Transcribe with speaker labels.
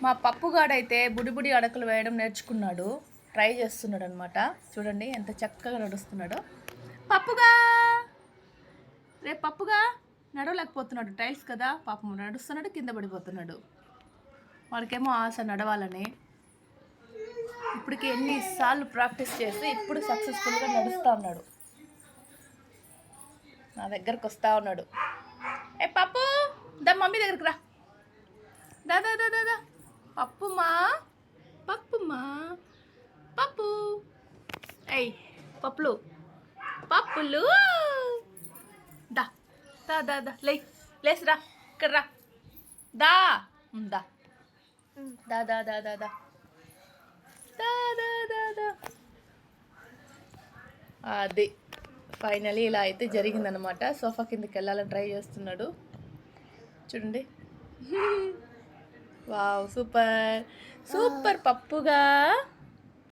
Speaker 1: మా పప్పుగాడైతే బుడి అడకలు వేయడం నేర్చుకున్నాడు, ట్రై చేస్తున్నాడు అనమాట. చూడండి ఎంత చక్కగా నడుస్తున్నాడో. పప్పుగా రేపు పప్పుగా నడవలేకపోతున్నాడు, టైల్స్ కదా పాపం, నడుస్తున్నాడు కింద పడిపోతున్నాడు. వాడికేమో ఆశ నడవాలని. ఇప్పటికి ఎన్నిసార్లు ప్రాక్టీస్ చేసి ఇప్పుడు సక్సెస్ఫుల్గా నడుస్తూ ఉన్నాడు. నా దగ్గరకు వస్తూ ఉన్నాడు. ఏ పప్పు దా మమ్మీ దగ్గరికి రా, దాదా దాదా పప్పుమా పప్పుమా పప్పు. ఏయ్ పప్పులు పప్పులు దా దా దా దా లేసిరా, ఇక్కడ రా, దా దా దా దా దా దా దా దా దా దా. అది ఫైనలీ ఇలా అయితే జరిగిందనమాట. సోఫా కిందకి వెళ్ళాలని ట్రై చేస్తున్నాడు. చూడండి. Wow, super super పప్పుగా.